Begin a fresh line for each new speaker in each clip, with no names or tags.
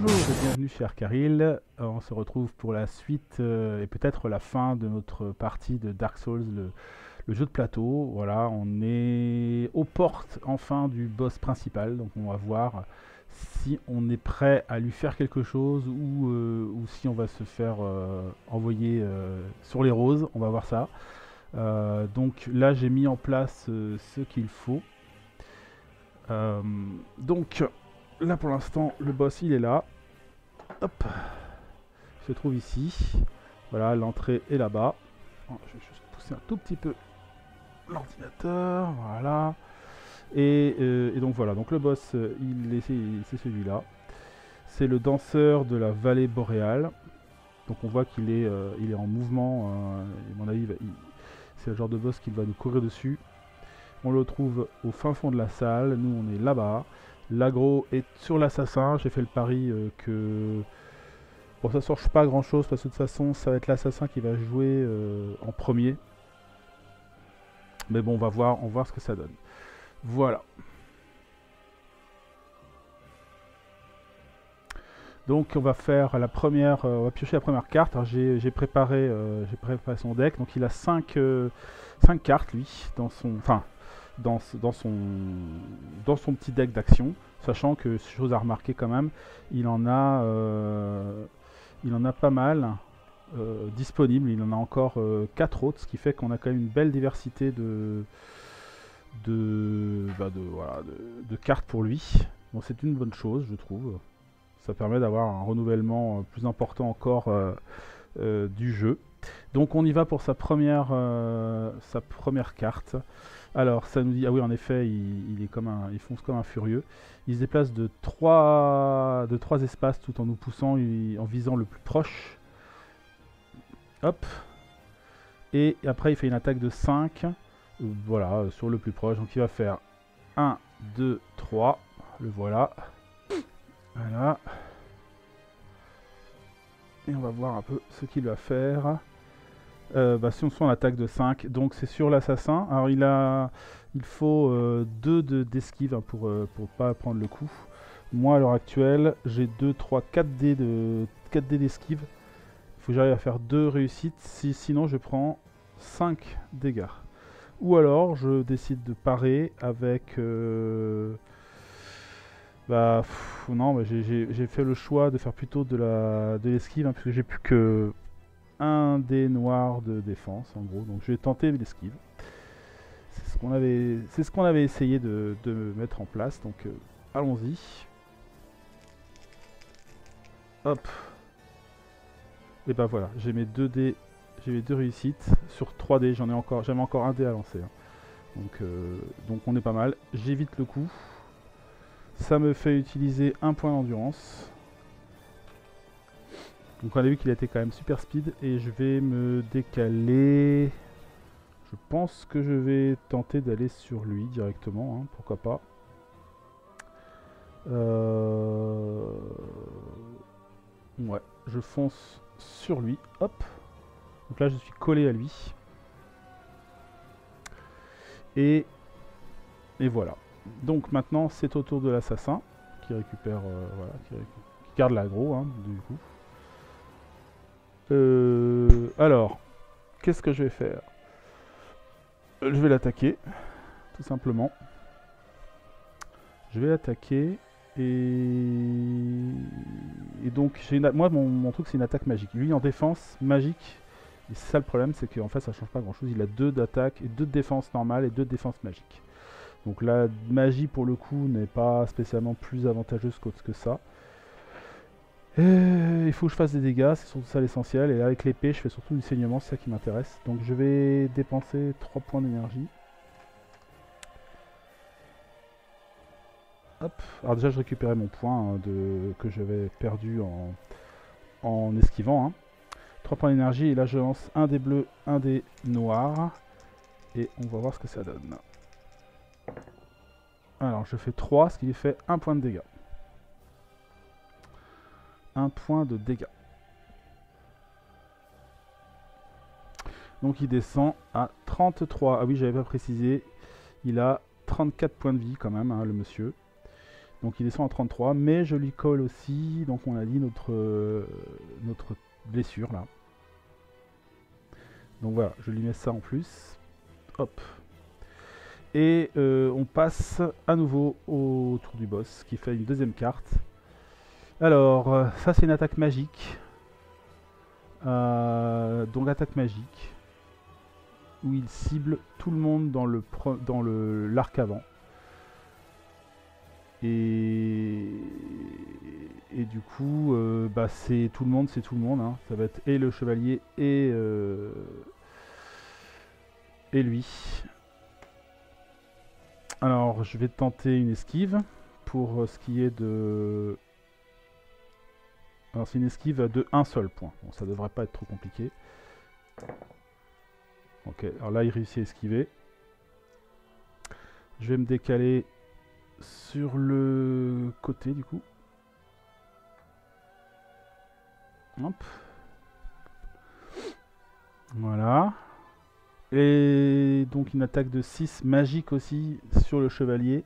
Bonjour et bienvenue chez Arkaril. On se retrouve pour la suite et peut-être la fin de notre partie de Dark Souls, le jeu de plateau. Voilà, on est aux portes enfin du boss principal, donc on va voir si on est prêt à lui faire quelque chose ou si on va se faire envoyer sur les roses. On va voir ça. Donc là, j'ai mis en place ce qu'il faut. Euh, donc là, pour l'instant, le boss il est là. Hop, il se trouve ici. Voilà, l'entrée est là-bas. Oh, je vais juste pousser un tout petit peu l'ordinateur. Voilà. Et donc voilà, donc le boss, c'est celui-là. C'est le danseur de la vallée boréale. Donc on voit il est en mouvement. À mon avis, c'est le genre de boss qui va nous courir dessus. On le trouve au fin fond de la salle. Nous, on est là-bas. L'aggro est sur l'assassin. J'ai fait le pari que... Bon, ça ne change pas grand-chose parce que de toute façon, ça va être l'assassin qui va jouer en premier. Mais bon, on va voir ce que ça donne. Voilà. Donc on va faire la première, on va piocher la première carte. J'ai préparé son deck. Donc il a 5 cartes lui dans son, enfin dans son petit deck d'action. Sachant que, chose à remarquer quand même, il en a pas mal disponibles. Il en a encore 4 autres, ce qui fait qu'on a quand même une belle diversité de cartes pour lui. Donc c'est une bonne chose, je trouve. Ça permet d'avoir un renouvellement plus important encore du jeu. Donc on y va pour sa première carte. Alors ça nous dit, ah oui en effet il fonce comme un furieux. Il se déplace de 3 espaces tout en nous poussant, en visant le plus proche. Hop. Et après il fait une attaque de 5. Voilà, sur le plus proche. Donc il va faire 1, 2, 3. Le voilà. Voilà. Et on va voir un peu ce qu'il va faire. Si on se fait en attaque de 5, donc c'est sur l'assassin. Alors il faut 2 d'esquive hein, pour ne pas prendre le coup. Moi à l'heure actuelle, j'ai 2, 3, 4 dés d'esquive. Il faut que j'arrive à faire 2 réussites, sinon je prends 5 dégâts. Ou alors je décide de parer avec... non, mais j'ai fait le choix de faire plutôt de l'esquive, hein, parce que j'ai plus que un dé noir de défense, en gros. Donc je vais tenter l'esquive. C'est ce qu'on avait essayé de mettre en place. Donc allons-y. Hop. Et bah voilà, j'ai mes 2 dés, j'ai mes 2 réussites sur 3 dés. J'avais encore un dé à lancer. Hein. Donc on est pas mal. J'évite le coup. Ça me fait utiliser un point d'endurance. Donc on a vu qu'il était quand même super speed. Et je vais me décaler. Je pense que je vais tenter d'aller sur lui directement. Hein, pourquoi pas. Ouais, je fonce sur lui. Hop. Donc là je suis collé à lui. Et voilà. Donc maintenant c'est au tour de l'assassin qui récupère, voilà, qui garde l'aggro hein, du coup. Alors, qu'est-ce que je vais faire? Je vais l'attaquer, tout simplement. Je vais l'attaquer et donc moi mon truc c'est une attaque magique. Lui en défense magique, et c'est ça le problème, c'est qu'en fait ça change pas grand chose. Il a 2 d'attaque, et 2 de défense normale et 2 de défense magique. Donc la magie pour le coup n'est pas spécialement plus avantageuse que ça. Et il faut que je fasse des dégâts, c'est surtout ça l'essentiel. Et là avec l'épée je fais surtout du saignement, c'est ça qui m'intéresse. Donc je vais dépenser 3 points d'énergie. Hop. Alors déjà je récupérais mon point hein, que j'avais perdu en esquivant. Hein. 3 points d'énergie et là je lance un dé bleu, un dé noir. Et on va voir ce que ça donne. Alors je fais 3, ce qui lui fait 1 point de dégâts. 1 point de dégâts. Donc il descend à 33. Ah oui, j'avais pas précisé. Il a 34 points de vie quand même, hein, le monsieur. Donc il descend à 33, mais je lui colle aussi, donc on a dit notre blessure là. Donc voilà, je lui mets ça en plus. Hop. Et on passe à nouveau au tour du boss, qui fait une deuxième carte. Alors, ça c'est une attaque magique. Donc attaque magique, où il cible tout le monde dans l'arc avant. Et du coup, bah, c'est tout le monde, hein. Ça va être et le chevalier et lui. Alors, je vais tenter une esquive pour ce qui est de... Alors, c'est une esquive de un seul point. Bon, ça devrait pas être trop compliqué. Ok, alors là, il réussit à esquiver. Je vais me décaler sur le côté, du coup. Hop. Voilà. Et donc une attaque de 6 magique aussi sur le chevalier.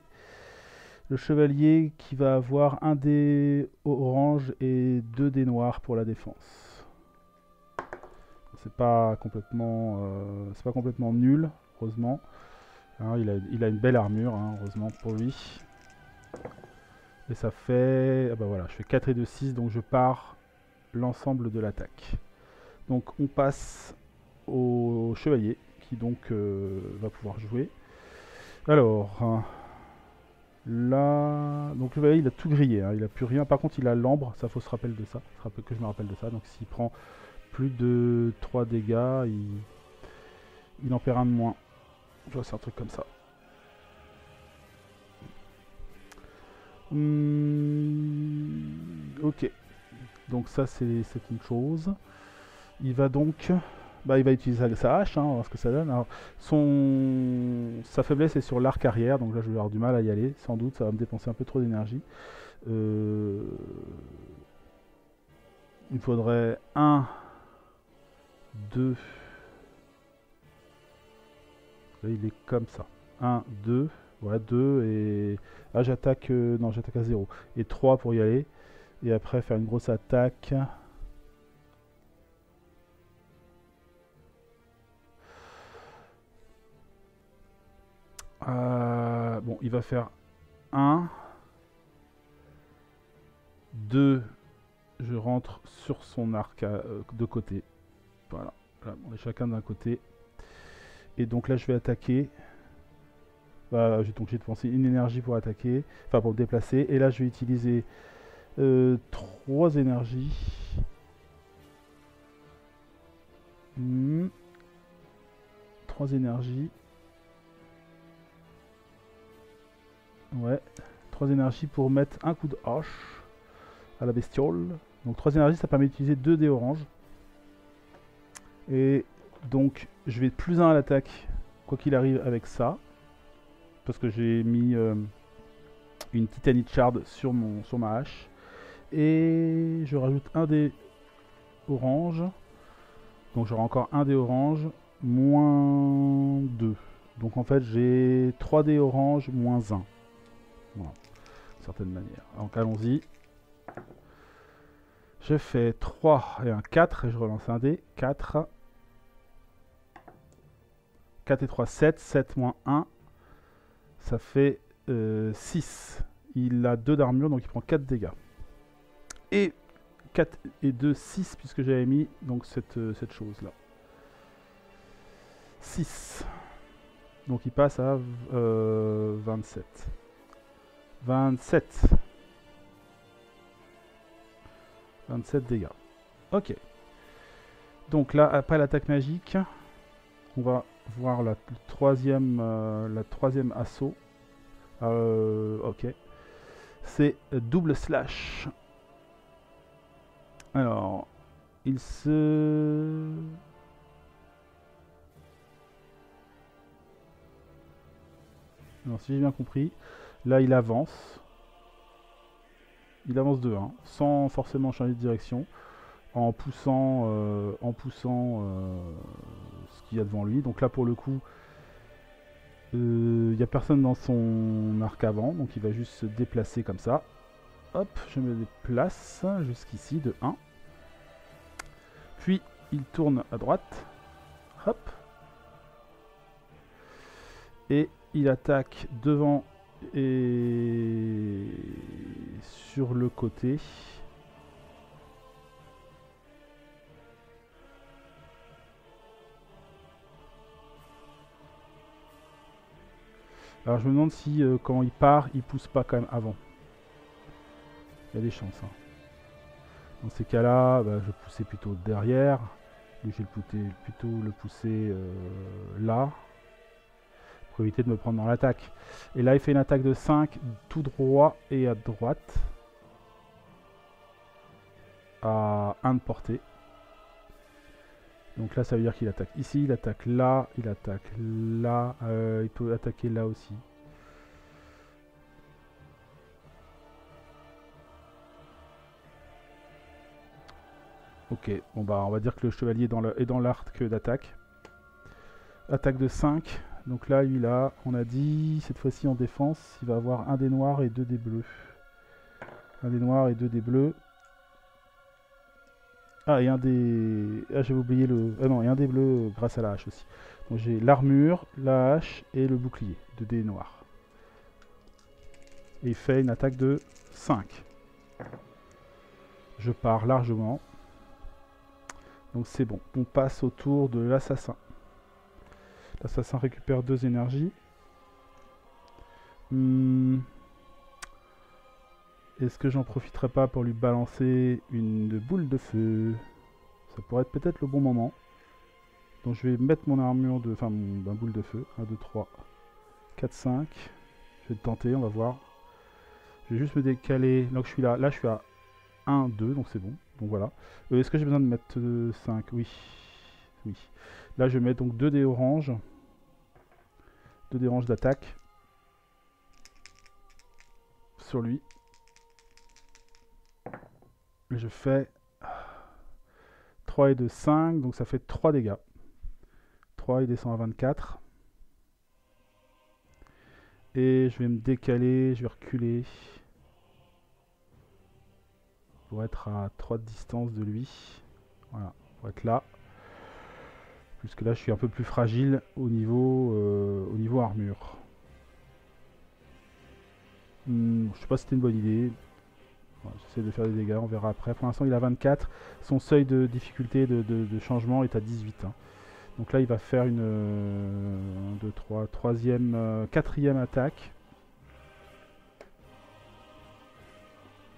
Le chevalier qui va avoir un dé orange et 2 dés noirs pour la défense. C'est pas complètement nul, heureusement. Hein, il a une belle armure, hein, heureusement pour lui. Et ça fait... Ah bah voilà, je fais 4 et 2, 6, donc je pars l'ensemble de l'attaque. Donc on passe au chevalier, qui donc va pouvoir jouer. Alors, là... Donc le chevalier, il a tout grillé, hein, il a plus rien. Par contre, il a l'ambre, ça faut se rappeler de ça. Que je me rappelle de ça. Donc s'il prend plus de 3 dégâts, il en perd un de moins. Je vois, c'est un truc comme ça. Ok. Donc ça, c'est une chose. Il va donc... Bah, il va utiliser sa hache, hein, on va voir ce que ça donne. Alors, sa faiblesse est sur l'arc arrière, donc là je vais avoir du mal à y aller. Sans doute, ça va me dépenser un peu trop d'énergie. Il me faudrait 1, 2... Là, il est comme ça. 1, 2... Ouais, 2 et... Ah, j'attaque... non, j'attaque à 0. Et 3 pour y aller. Et après, faire une grosse attaque... bon, il va faire 1, 2, je rentre sur son arc de côté. Voilà, là, on est chacun d'un côté. Et donc là, je vais attaquer. Donc j'ai dépensé une énergie pour attaquer, enfin pour me déplacer. Et là, je vais utiliser 3 énergies. 3 énergies. Ouais, 3 énergies pour mettre un coup de hache à la bestiole. Donc 3 énergies, ça permet d'utiliser 2 dés orange. Et donc je vais plus 1 à l'attaque, quoi qu'il arrive avec ça. Parce que j'ai mis une Titanite Shard sur ma hache. Et je rajoute un dé orange. Donc j'aurai encore un dé orange, moins 2. Donc en fait j'ai 3 dés orange, moins 1. Voilà, d'une certaine manière. Donc allons-y. Je fais 3 et un 4 et je relance un dé. 4. 4 et 3, 7. 7 moins 1. Ça fait 6. Il a 2 d'armure, donc il prend 4 dégâts. Et 4 et 2, 6, puisque j'avais mis donc cette chose-là. 6. Donc il passe à 27. 27. 27 dégâts. Ok. Donc là, après l'attaque magique, on va voir la troisième assaut. Ok. C'est double slash. Alors, il se... Non, si j'ai bien compris, là il avance. Il avance de 1, sans forcément changer de direction, en poussant ce qu'il y a devant lui. Donc là pour le coup, Il n'y a personne dans son arc avant, donc il va juste se déplacer comme ça. Hop, je me déplace jusqu'ici de 1. Puis il tourne à droite. Hop. Et il attaque devant et sur le côté. Alors je me demande si quand il part, il pousse pas quand même avant. Il y a des chances. Hein. Dans ces cas-là, bah, je poussais plutôt derrière. Lui, je vais plutôt le pousser là. Pour éviter de me prendre dans l'attaque. Et là, il fait une attaque de 5, tout droit et à droite. À 1 de portée. Donc là, ça veut dire qu'il attaque ici, il attaque là, il attaque là. Il peut attaquer là aussi. Ok, bon bah on va dire que le chevalier est dans l'arc d'attaque. Attaque de 5. Donc là, lui là, on a dit, cette fois-ci en défense, il va avoir un des noirs et 2 des bleus. Un des noirs et 2 des bleus. Ah, et un des... Ah, j'avais oublié le... Ah non, et un des bleus grâce à la hache aussi. Donc j'ai l'armure, la hache et le bouclier de dés noirs. Et il fait une attaque de 5. Je pars largement. Donc c'est bon. On passe au tour de l'assassin. L'assassin récupère 2 énergies. Est-ce que j'en profiterai pas pour lui balancer une boule de feu? Ça pourrait être peut-être le bon moment. Donc je vais mettre mon armure de... Enfin, ma boule de feu. 1, 2, 3, 4, 5. Je vais tenter, on va voir. Je vais juste me décaler. Donc je suis là. Là, je suis à 1, 2, donc c'est bon. Donc voilà. Est-ce que j'ai besoin de mettre 5? Oui. Oui. Là, je vais mettre donc 2 dés oranges. 2 dés oranges d'attaque. Sur lui. Et je fais 3 et 2, 5. Donc ça fait 3 dégâts. 3, il descend à 24. Et je vais me décaler, je vais reculer. Pour être à 3 de distance de lui. Voilà, pour être là. Puisque là je suis un peu plus fragile au niveau armure. Je sais pas si c'était une bonne idée. Voilà, j'essaie de faire des dégâts, on verra après. Pour l'instant il a 24. Son seuil de difficulté de changement est à 18. Hein. Donc là il va faire une 1, 2, 3, troisième, quatrième attaque.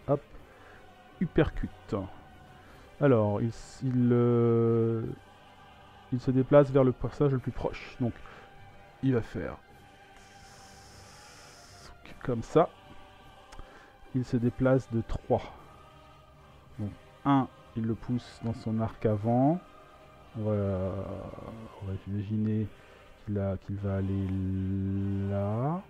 Hop. Uppercut. Alors, il se déplace vers le personnage le plus proche. Donc, il va faire comme ça. Il se déplace de 3. Donc, 1, il le pousse dans son arc avant. On va imaginer qu'il va aller là.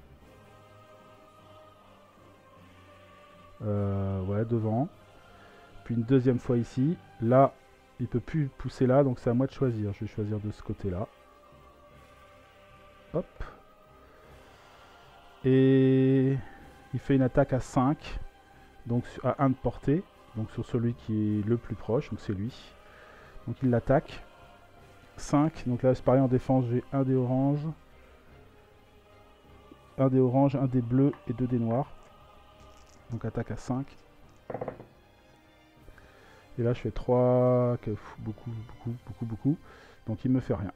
Ouais, devant. Puis une deuxième fois ici. Là, il peut plus pousser là, donc c'est à moi de choisir. Je vais choisir de ce côté-là. Hop. Et il fait une attaque à 5. Donc à 1 de portée. Donc sur celui qui est le plus proche. Donc c'est lui. Donc il l'attaque. 5. Donc là c'est pareil en défense. J'ai un dé orange. Un dé orange, un dé bleu et 2 dés noirs. Donc attaque à 5. Et là je fais 3. Beaucoup. Donc il me fait rien.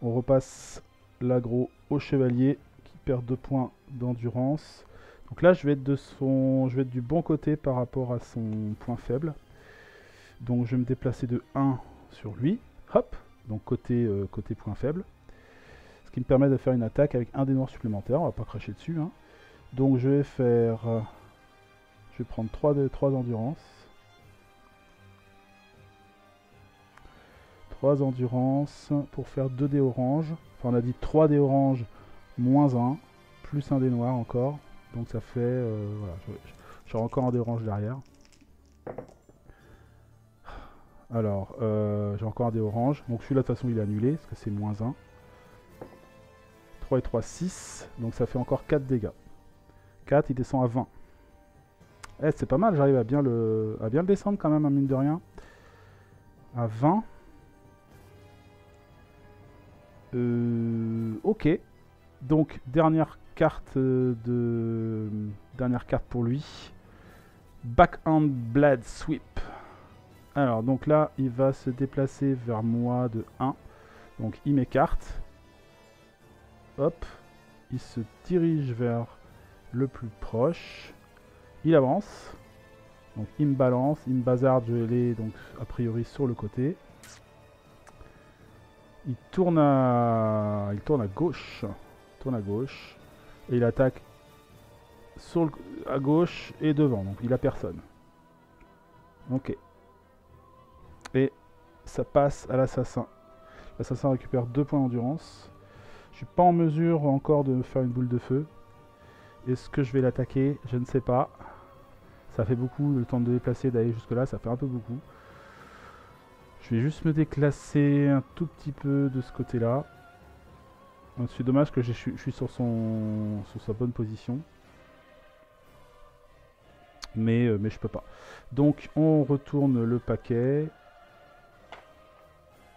On repasse l'aggro au chevalier qui perd 2 points d'endurance. Donc là je vais être du bon côté par rapport à son point faible. Donc je vais me déplacer de 1 sur lui. Hop. Donc côté point faible. Ce qui me permet de faire une attaque avec un dé noir supplémentaire. On va pas cracher dessus. Hein. Donc je vais faire... je vais prendre 3 endurance. 3 endurance pour faire 2 dés orange. Enfin on a dit 3 dés orange moins 1. Plus un dé noir encore. Donc ça fait... voilà. J'aurai encore un dé orange derrière. Alors, j'ai encore un dé orange. Donc celui-là de toute façon il est annulé. Parce que c'est moins 1. 3 et 3, 6. Donc ça fait encore 4 dégâts. 4, il descend à 20. Eh, c'est pas mal, j'arrive à bien le descendre quand même, hein, mine de rien. À 20. Ok. Donc, dernière carte pour lui. Backhand Blade Sweep. Alors, donc là, il va se déplacer vers moi de 1. Donc, il m'écarte. Hop. Il se dirige vers le plus proche. Il avance. Donc, il me balance. Il me bazarde. Je l'ai donc a priori sur le côté. Il tourne à gauche. Il tourne à gauche. Et il attaque à gauche et devant. Donc, il a personne. Ok. Et ça passe à l'assassin. L'assassin récupère 2 points d'endurance. Je suis pas en mesure encore de faire une boule de feu. Est-ce que je vais l'attaquer? Je ne sais pas. Ça fait beaucoup, le temps de déplacer, d'aller jusque là, ça fait un peu beaucoup. Je vais juste me déclasser un tout petit peu de ce côté-là. C'est dommage que je suis sur sa bonne position. Mais je peux pas. Donc on retourne le paquet.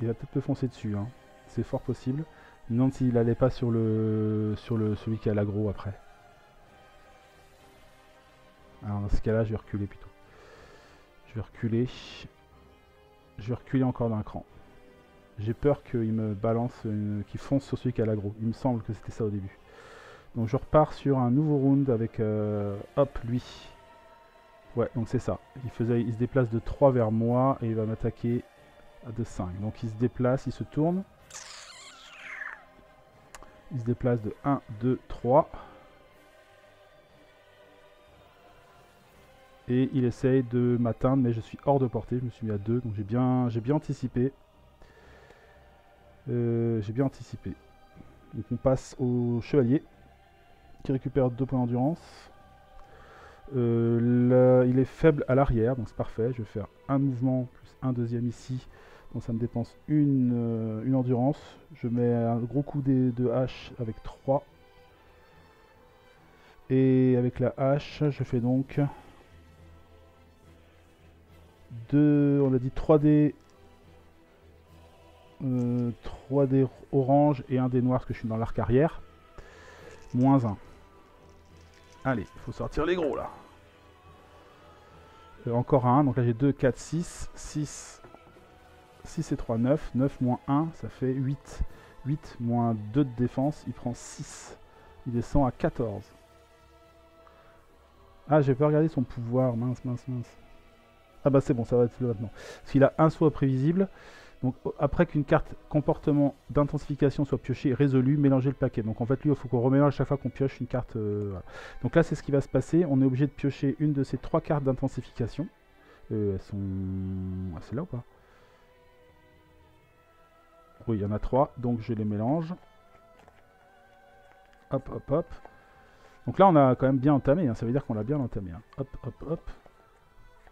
Il va peut-être me foncer dessus, hein. C'est fort possible. Je me demande s'il n'allait pas sur celui qui a l'aggro après. Alors dans ce cas-là, je vais reculer plutôt. Je vais reculer. Je vais reculer encore d'un cran. J'ai peur qu'il me balance, qu'il fonce sur celui qui a l'aggro. Il me semble que c'était ça au début. Donc je repars sur un nouveau round avec hop, lui. Ouais, donc c'est ça. Il se déplace de 3 vers moi et il va m'attaquer de 5. Donc il se déplace, il se tourne. Il se déplace de 1, 2, 3. Et il essaye de m'atteindre, mais je suis hors de portée. Je me suis mis à 2, donc j'ai bien anticipé. J'ai bien anticipé. Donc on passe au chevalier, qui récupère 2 points d'endurance. Il est faible à l'arrière, donc c'est parfait. Je vais faire un mouvement plus un deuxième ici. Donc ça me dépense une endurance. Je mets un gros coup de hache avec 3. Et avec la hache, je fais donc 2, on a dit 3D 3D orange et un dé noir parce que je suis dans l'arc arrière. Moins 1. Allez, il faut sortir les gros là. Encore un, donc là j'ai 2, 4, 6. 6 et 3, 9. 9 moins 1, ça fait 8. 8 moins 2 de défense, il prend 6. Il descend à 14. Ah, j'ai pas regardé son pouvoir, mince. Ah bah c'est bon, ça va être là maintenant. Parce qu'il a un saut prévisible. Donc après qu'une carte comportement d'intensification soit piochée et résolue, mélangez le paquet. Donc en fait lui il faut qu'on remélange chaque fois qu'on pioche une carte. Voilà. Donc là c'est ce qui va se passer. On est obligé de piocher une de ces 3 cartes d'intensification. Elles sont... Ah, c'est là ou pas? Oui, il y en a 3, donc je les mélange. Hop, hop, hop. Donc là on a quand même bien entamé, hein. Ça veut dire qu'on l'a bien entamé, hein. Hop, hop, hop.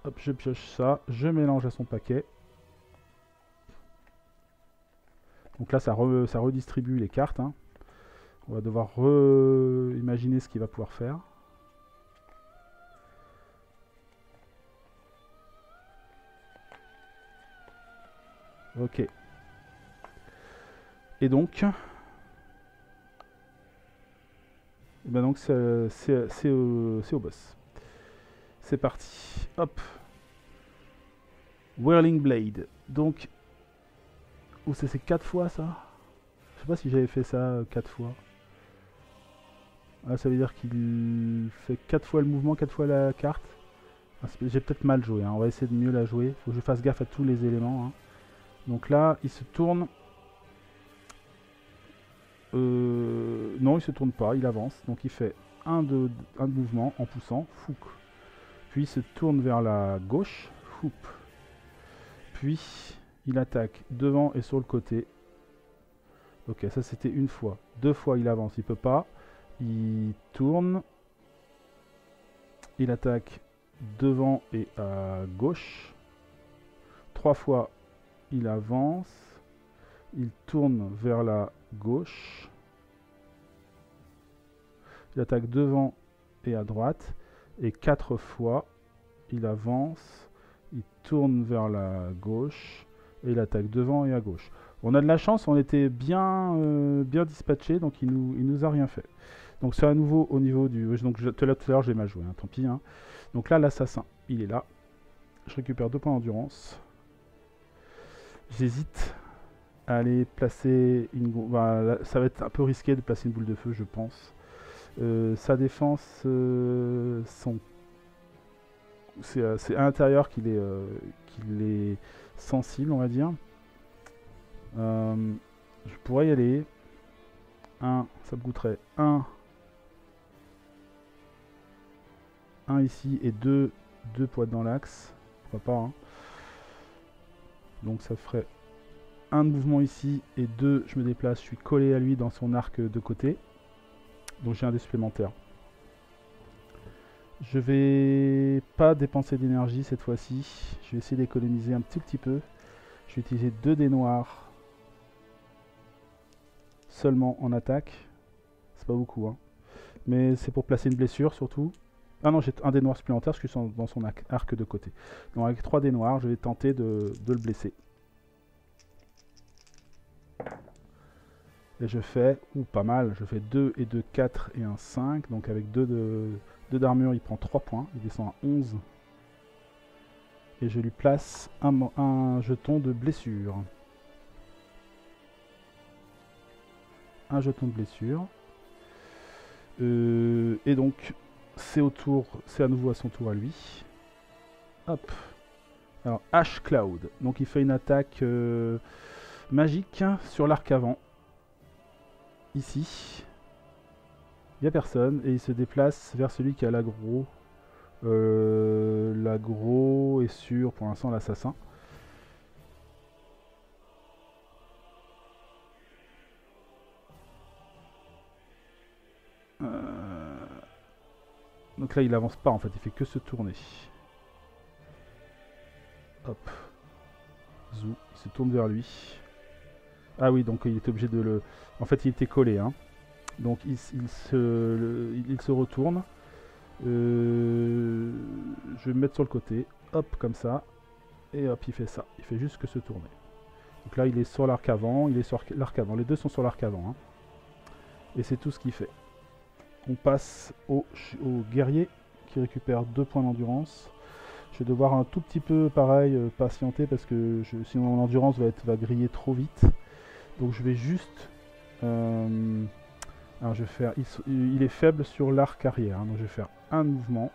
Hop, je pioche ça, je mélange à son paquet. Donc là, ça redistribue les cartes, hein. On va devoir imaginer ce qu'il va pouvoir faire. Ok. Et donc... Et ben donc c'est au boss. C'est parti. Hop. Whirling Blade. Donc... Ouh, c'est 4 fois ça? Je sais pas si j'avais fait ça 4 fois. Ah, ça veut dire qu'il fait 4 fois le mouvement, 4 fois la carte. Ah, j'ai peut-être mal joué, hein. On va essayer de mieux la jouer. Faut que je fasse gaffe à tous les éléments, hein. Donc là, il se tourne. Non, il se tourne pas, il avance. Donc il fait un de mouvement en poussant. Fouc. Puis il se tourne vers la gauche. Foup. Puis il attaque devant et sur le côté. Ok, ça c'était une fois. 2 fois il avance, il peut pas. Il tourne. Il attaque devant et à gauche. 3 fois il avance. Il tourne vers la gauche. Il attaque devant et à droite. Et 4 fois, il avance, il tourne vers la gauche et il attaque devant et à gauche. On a de la chance, on était bien, bien dispatché, donc il nous a rien fait. Donc c'est à nouveau au niveau du... Donc tout à l'heure j'ai mal joué, hein, tant pis. Hein. Donc là l'assassin, il est là. Je récupère 2 points d'endurance. J'hésite à aller placer une... Bah, ça va être un peu risqué de placer une boule de feu, je pense. Sa défense, c'est à l'intérieur qu'il est sensible, on va dire. Je pourrais y aller. Ça me coûterait 1 ici et 2 poids dans l'axe. Pourquoi pas, hein. Donc ça ferait 1 de mouvement ici et 2, je me déplace, je suis collé à lui dans son arc de côté. Donc j'ai un dé supplémentaire. Je vais pas dépenser d'énergie cette fois-ci. Je vais essayer d'économiser un petit peu. Je vais utiliser 2 dés noirs seulement en attaque. C'est pas beaucoup, hein. Mais c'est pour placer une blessure surtout. Ah non, j'ai un dé noir supplémentaire parce que je suis dans son arc de côté. Donc avec 3 dés noirs, je vais tenter de le blesser. Et je fais, pas mal, je fais 2 et 2, 4 et un 5. Donc avec 2 d'armure, il prend 3 points. Il descend à 11. Et je lui place un jeton de blessure. Un jeton de blessure. Et donc, c'est à nouveau à son tour à lui. Hop. Alors, Ash Cloud. Donc il fait une attaque magique sur l'arc avant. Ici. Il n'y a personne. Et il se déplace vers celui qui a l'aggro. L'aggro est sur, pour l'instant, l'assassin. Donc là, il avance pas, en fait. Il fait que se tourner. Hop. Zou. Il se tourne vers lui. Ah oui, donc il était obligé de le... En fait, il était collé, hein. Donc il se retourne. Je vais me mettre sur le côté. Hop, comme ça. Et hop, il fait ça. Il fait juste que se tourner. Donc là, il est sur l'arc avant. Il est sur l'arc avant. Les deux sont sur l'arc avant. Hein. Et c'est tout ce qu'il fait. On passe au guerrier qui récupère 2 points d'endurance. Je vais devoir un tout petit peu, pareil, patienter parce que sinon mon endurance va griller trop vite. Donc je vais juste... alors je vais faire... Il est faible sur l'arc arrière. Hein, donc je vais faire un mouvement.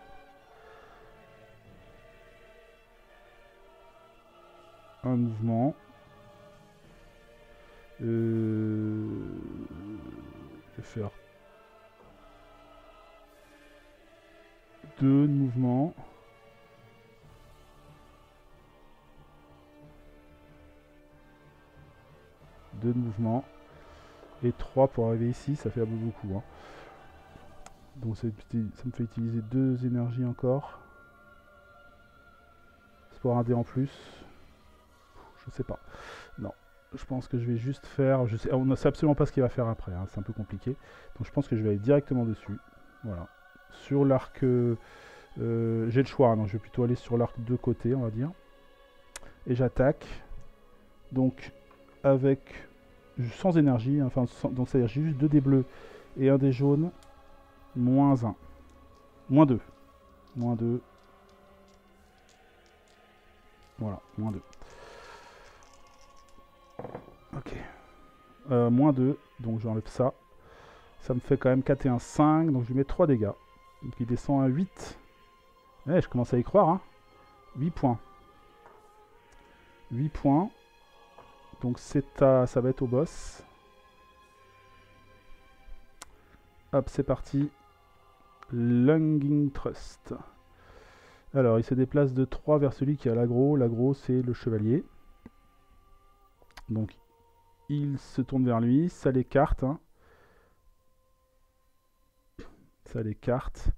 Un mouvement. Je vais faire 2 mouvements. De mouvements. Et 3 pour arriver ici, ça fait beaucoup. Hein. Donc ça me fait utiliser 2 énergies encore. C'est pour un dé en plus. Je sais pas. Non. Je pense que je vais juste faire... on ne sait absolument pas ce qu'il va faire après. Hein. C'est un peu compliqué. Donc je pense que je vais aller directement dessus. Voilà. Sur l'arc... j'ai le choix. Non, je vais plutôt aller sur l'arc de côté, on va dire. Et j'attaque. Donc avec... sans énergie. Enfin, donc c'est-à-dire j'ai juste 2 dés bleus et un dé jaune. Moins 1. Moins 2. Moins 2. Voilà, moins 2. Ok. Moins 2, donc j'enlève ça. Ça me fait quand même 4 et 1, 5, donc je lui mets 3 dégâts. Donc il descend à 8. Ouais, je commence à y croire, hein. 8 points. 8 points. Donc ça va être au boss. Hop, c'est parti. Lunging Thrust. Alors, il se déplace de 3 vers celui qui a l'aggro. L'aggro, c'est le chevalier. Donc, il se tourne vers lui. Ça l'écarte. Hein. Ça l'écarte.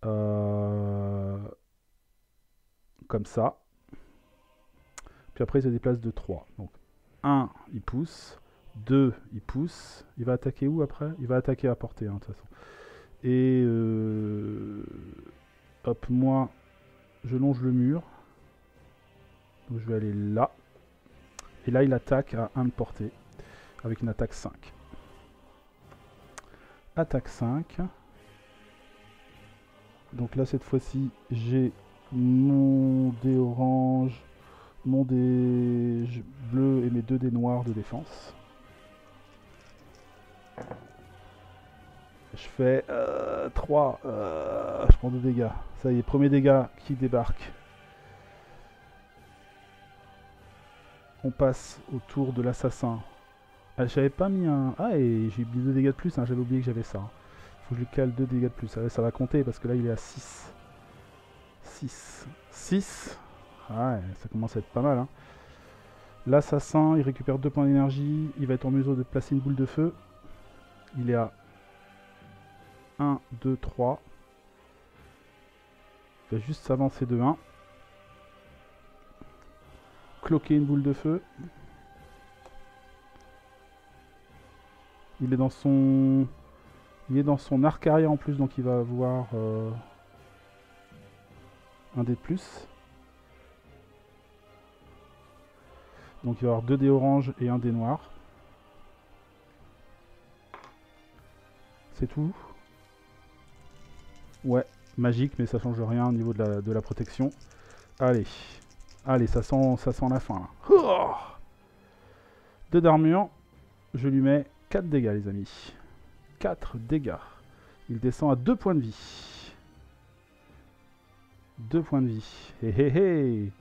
Comme ça. Puis après, il se déplace de 3. Donc, 1, il pousse. 2, il pousse. Il va attaquer où après? Il va attaquer à portée, hein, de toute façon. Et hop, moi, je longe le mur. Donc je vais aller là. Et là, il attaque à 1 de portée. Avec une attaque 5. Attaque 5. Donc là, cette fois-ci, j'ai mon dé orange, mon dé bleu et mes 2 dés noirs de défense. Je fais 3. Je prends 2 dégâts. Ça y est, premier dégât qui débarque. On passe au tour de l'assassin. Ah, j'avais pas mis un... Ah, et j'ai mis 2 dégâts de plus, hein, j'avais oublié que j'avais ça. Faut que je lui cale 2 dégâts de plus. Ça va compter parce que là, il est à 6. 6. 6. Ouais, ça commence à être pas mal. Hein. L'assassin, il récupère 2 points d'énergie. Il va être en mesure de placer une boule de feu. Il est à 1, 2, 3. Il va juste s'avancer de 1. Cloquer une boule de feu. Il est dans son... Il est dans son arc arrière en plus, donc il va avoir un dé de plus. Donc il va avoir 2 dés orange et 1 dé noir. C'est tout. Ouais, magique, mais ça change rien au niveau de la protection. Allez. Allez, ça sent la fin là. Oh, 2 d'armure. Je lui mets 4 dégâts les amis. 4 dégâts. Il descend à 2 points de vie. 2 points de vie. Hé hé hé.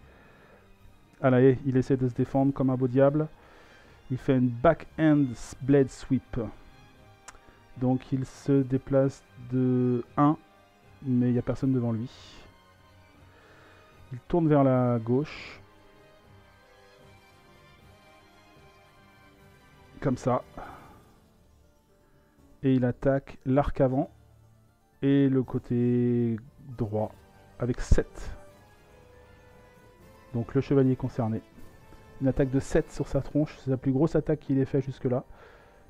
Allez, il essaie de se défendre comme un beau diable. Il fait une back-end blade sweep. Donc il se déplace de 1, mais il n'y a personne devant lui. Il tourne vers la gauche. Comme ça. Et il attaque l'arc avant et le côté droit avec 7. Donc le chevalier est concerné. Une attaque de 7 sur sa tronche, c'est la plus grosse attaque qu'il ait fait jusque là.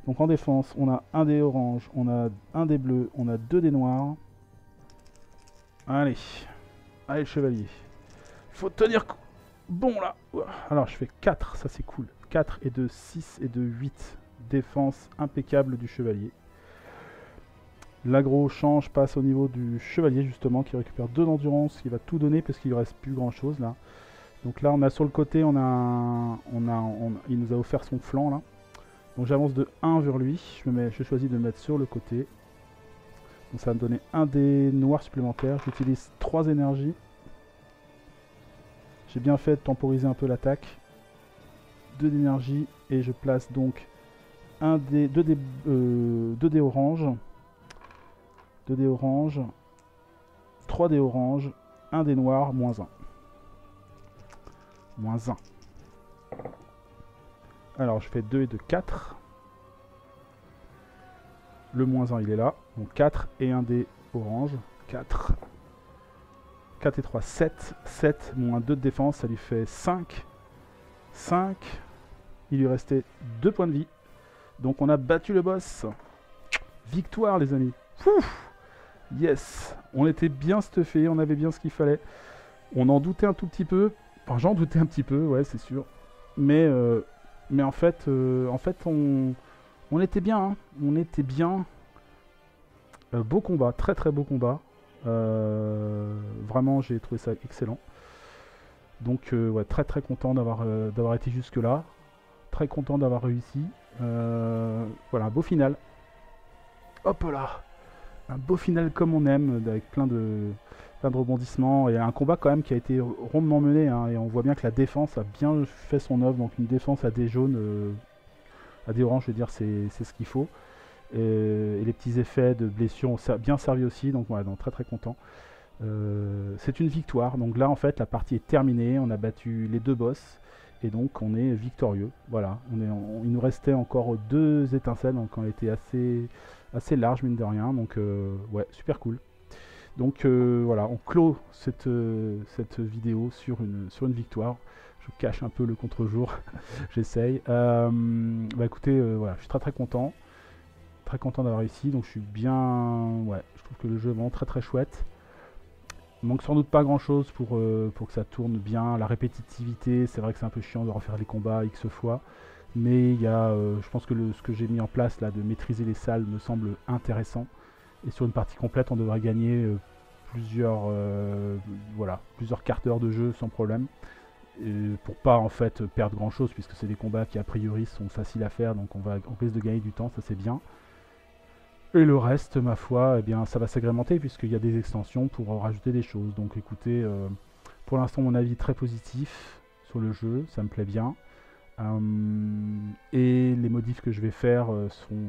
Donc en défense, on a un dé orange, on a un dé bleu, on a 2 dés noirs. Allez, allez le chevalier. Faut tenir bon là. Alors je fais 4, ça c'est cool. 4 et de 6 et de 8. Défense impeccable du chevalier. L'agro change, passe au niveau du chevalier justement, qui récupère 2 d'endurance, qui va tout donner parce qu'il ne reste plus grand chose là. Donc là on a sur le côté, il nous a offert son flanc là. Donc j'avance de 1 vers lui, je choisis de le mettre sur le côté. Donc ça va me donner un dé noir supplémentaire, j'utilise 3 énergies. J'ai bien fait de temporiser un peu l'attaque. 2 d'énergie et je place donc 2 dés orange. 2 dés orange, 3 dés orange, 1 dé noir, moins 1. Moins 1. Alors je fais 2 et 2, 4. Le moins 1 il est là. Donc 4 et 1 dé orange. 4. 4 et 3, 7. 7 moins 2 de défense, ça lui fait 5. 5. Il lui restait 2 points de vie. Donc on a battu le boss. Victoire les amis. Ouf. Yes, on était bien stuffé, on avait bien ce qu'il fallait. On en doutait un tout petit peu. Enfin, j'en doutais un petit peu, ouais, c'est sûr. Mais en fait, on était bien. Hein. On était bien. Beau combat, très très beau combat. Vraiment, j'ai trouvé ça excellent. Donc, ouais, très très content d'avoir été jusque là. Très content d'avoir réussi. Voilà, un beau final. Hop là. Un beau final comme on aime, avec plein de rebondissements, et un combat quand même qui a été rondement mené, hein, et on voit bien que la défense a bien fait son œuvre, donc une défense à dés jaunes, à dés oranges, je veux dire, c'est ce qu'il faut, et les petits effets de blessure ont bien servi aussi, donc voilà, donc très très content. C'est une victoire, donc là en fait la partie est terminée, on a battu les 2 boss, et donc on est victorieux, voilà, il nous restait encore 2 étincelles, donc on était assez large mine de rien, donc ouais, super cool. Donc voilà, on clôt cette vidéo sur une victoire. Je cache un peu le contre-jour, j'essaye. Bah écoutez, voilà, je suis très très content. très content d'avoir réussi, donc je suis bien... Ouais, je trouve que le jeu est vraiment très très chouette. Il manque sans doute pas grand chose pour que ça tourne bien. La répétitivité, c'est vrai que c'est un peu chiant de refaire les combats X fois. Mais il y a, je pense que ce que j'ai mis en place là, de maîtriser les salles, me semble intéressant. Et sur une partie complète, on devrait gagner plusieurs, voilà, plusieurs quarts d'heure de jeu sans problème. Et pour pas en fait perdre grand chose, puisque c'est des combats qui a priori sont faciles à faire, donc on risque de gagner du temps, ça c'est bien. Et le reste, ma foi, eh bien, ça va s'agrémenter puisqu'il y a des extensions pour rajouter des choses. Donc écoutez, pour l'instant mon avis est très positif sur le jeu, ça me plaît bien. Et les modifs que je vais faire sont,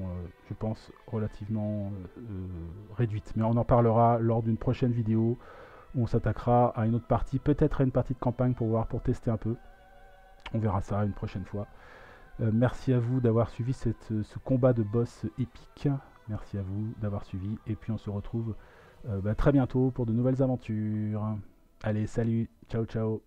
je pense, relativement réduites. Mais on en parlera lors d'une prochaine vidéo où on s'attaquera à une autre partie, peut-être à une partie de campagne pour tester un peu. On verra ça une prochaine fois. Merci à vous d'avoir suivi ce combat de boss épique. Merci à vous d'avoir suivi. Et puis on se retrouve très bientôt pour de nouvelles aventures. Allez, salut, ciao ciao.